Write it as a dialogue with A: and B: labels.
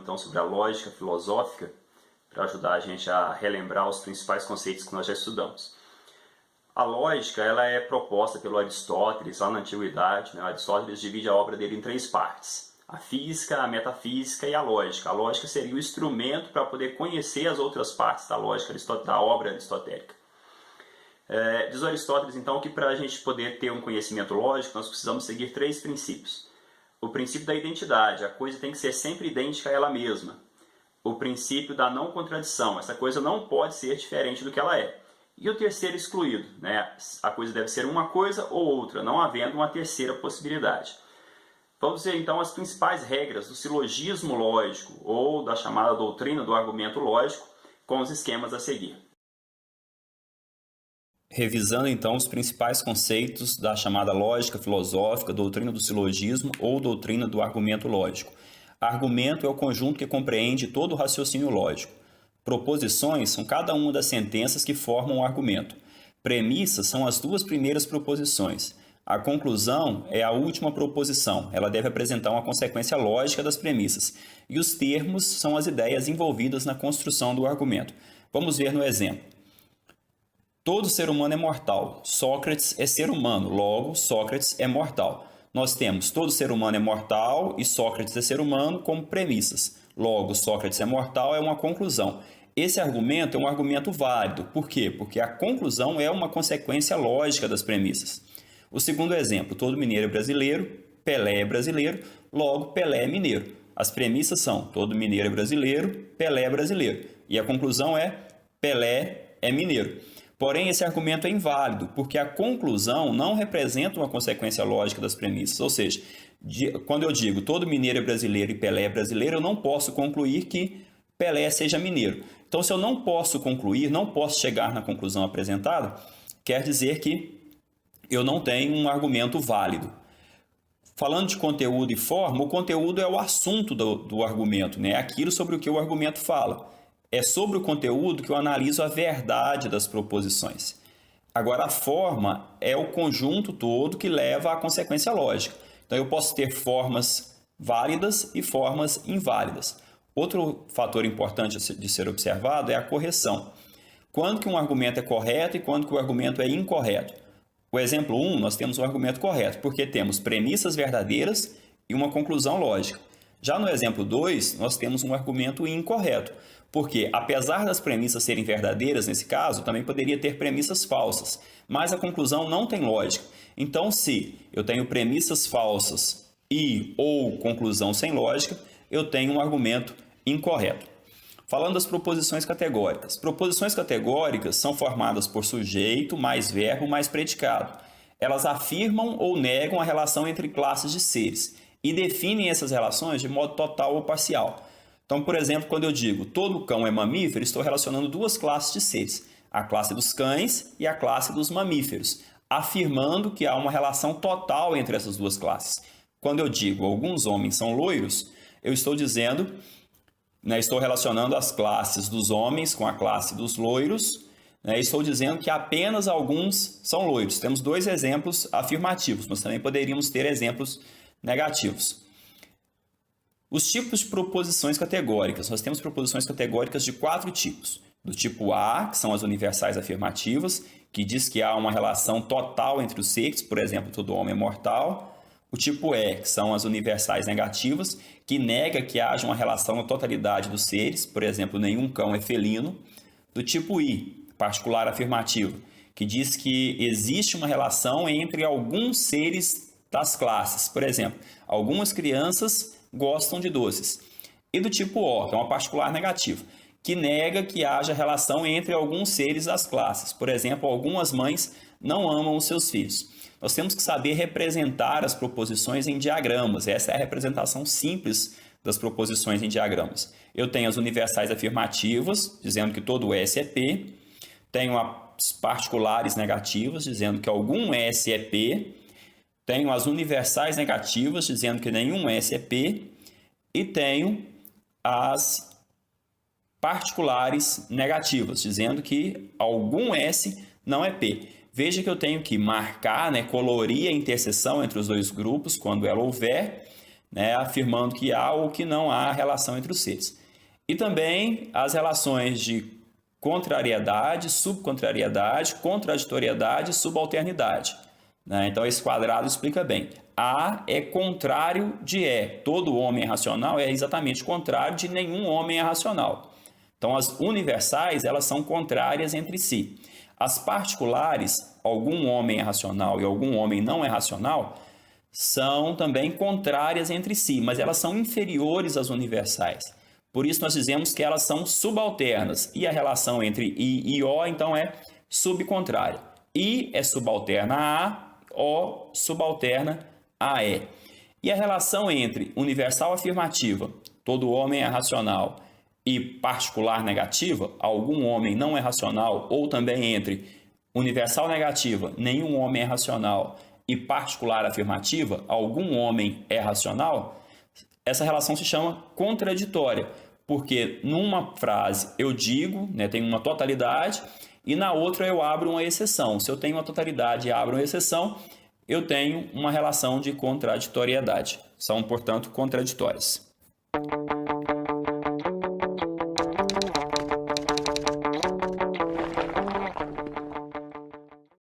A: então sobre a lógica filosófica, para ajudar a gente a relembrar os principais conceitos que nós já estudamos. A lógica ela é proposta pelo Aristóteles lá na Antiguidade. Aristóteles divide a obra dele em 3 partes: a física, a metafísica e a lógica. A lógica seria o instrumento para poder conhecer as outras partes da lógica, da obra aristotélica. Diz o Aristóteles, então, que para a gente poder ter um conhecimento lógico, nós precisamos seguir 3 princípios. O princípio da identidade, a coisa tem que ser sempre idêntica a ela mesma. O princípio da não contradição, essa coisa não pode ser diferente do que ela é. E o terceiro excluído, a coisa deve ser uma coisa ou outra, não havendo uma terceira possibilidade. Vamos ver então as principais regras do silogismo lógico, ou da chamada doutrina do argumento lógico, com os esquemas a seguir. Revisando então os principais conceitos da chamada lógica filosófica, doutrina do silogismo ou doutrina do argumento lógico. Argumento é o conjunto que compreende todo o raciocínio lógico. Proposições são cada uma das sentenças que formam o argumento. Premissas são as 2 primeiras proposições. A conclusão é a última proposição. Ela deve apresentar uma consequência lógica das premissas. E os termos são as ideias envolvidas na construção do argumento. Vamos ver no exemplo. Todo ser humano é mortal. Sócrates é ser humano, logo Sócrates é mortal. Nós temos todo ser humano é mortal e Sócrates é ser humano como premissas. Logo, Sócrates é mortal é uma conclusão. Esse argumento é um argumento válido. Por quê? Porque a conclusão é uma consequência lógica das premissas. O segundo exemplo, todo mineiro é brasileiro, Pelé é brasileiro, logo Pelé é mineiro. As premissas são todo mineiro é brasileiro, Pelé é brasileiro. E a conclusão é Pelé é mineiro. Porém, esse argumento é inválido, porque a conclusão não representa uma consequência lógica das premissas. Ou seja, quando eu digo todo mineiro é brasileiro e Pelé é brasileiro, eu não posso concluir que Pelé seja mineiro. Então, se eu não posso concluir, não posso chegar na conclusão apresentada, quer dizer que eu não tenho um argumento válido. Falando de conteúdo e forma, o conteúdo é o assunto do argumento, é aquilo sobre o que o argumento fala. É sobre o conteúdo que eu analiso a verdade das proposições. Agora, a forma é o conjunto todo que leva à consequência lógica. Então, eu posso ter formas válidas e formas inválidas. Outro fator importante de ser observado é a correção. Quando que um argumento é correto e quando que o argumento é incorreto? O exemplo 1, nós temos um argumento correto, porque temos premissas verdadeiras e uma conclusão lógica. Já no exemplo 2, nós temos um argumento incorreto, porque apesar das premissas serem verdadeiras nesse caso, também poderia ter premissas falsas, mas a conclusão não tem lógica. Então, se eu tenho premissas falsas e ou conclusão sem lógica, eu tenho um argumento incorreto. Falando das proposições categóricas. Proposições categóricas são formadas por sujeito, mais verbo, mais predicado. Elas afirmam ou negam a relação entre classes de seres e definem essas relações de modo total ou parcial. Então, por exemplo, quando eu digo todo cão é mamífero, estou relacionando 2 classes de seres, a classe dos cães e a classe dos mamíferos, afirmando que há uma relação total entre essas 2 classes. Quando eu digo alguns homens são loiros, eu estou dizendo, estou relacionando as classes dos homens com a classe dos loiros, estou dizendo que apenas alguns são loiros. Temos 2 exemplos afirmativos, mas também poderíamos ter exemplos negativos. Os tipos de proposições categóricas. Nós temos proposições categóricas de 4 tipos. Do tipo A, que são as universais afirmativas, que diz que há uma relação total entre os seres, por exemplo, todo homem é mortal. O tipo E, que são as universais negativas, que nega que haja uma relação na totalidade dos seres, por exemplo, nenhum cão é felino. Do tipo I, particular afirmativo, que diz que existe uma relação entre alguns seres das classes, por exemplo, algumas crianças gostam de doces. E do tipo O, que é uma particular negativa, que nega que haja relação entre alguns seres das classes. Por exemplo, algumas mães não amam os seus filhos. Nós temos que saber representar as proposições em diagramas. Essa é a representação simples das proposições em diagramas. Eu tenho as universais afirmativas, dizendo que todo S é P. Tenho as particulares negativas, dizendo que algum S é P. Tenho as universais negativas, dizendo que nenhum S é P. E tenho as particulares negativas, dizendo que algum S não é P. Veja que eu tenho que marcar, colorir a interseção entre os 2 grupos, quando ela houver, né, afirmando que há ou que não há relação entre os seres. E também as relações de contrariedade, subcontrariedade, contraditoriedade e subalternidade, né? Então esse quadrado explica bem. A é contrário de E. Todo homem é racional é exatamente o contrário de nenhum homem é racional. Então as universais, elas são contrárias entre si. As particulares, algum homem é racional e algum homem não é racional, são também contrárias entre si, mas elas são inferiores às universais. Por isso nós dizemos que elas são subalternas. E a relação entre I e O, então, é subcontrária. I é subalterna a A, O subalterna a E. E a relação entre universal afirmativa, todo homem é racional, e particular negativa, algum homem não é racional, ou também entre universal negativa, nenhum homem é racional, e particular afirmativa, algum homem é racional, essa relação se chama contraditória, porque numa frase eu digo, né, tem uma totalidade, e na outra eu abro uma exceção. Se eu tenho uma totalidade e abro uma exceção, eu tenho uma relação de contraditoriedade. São, portanto, contraditórias.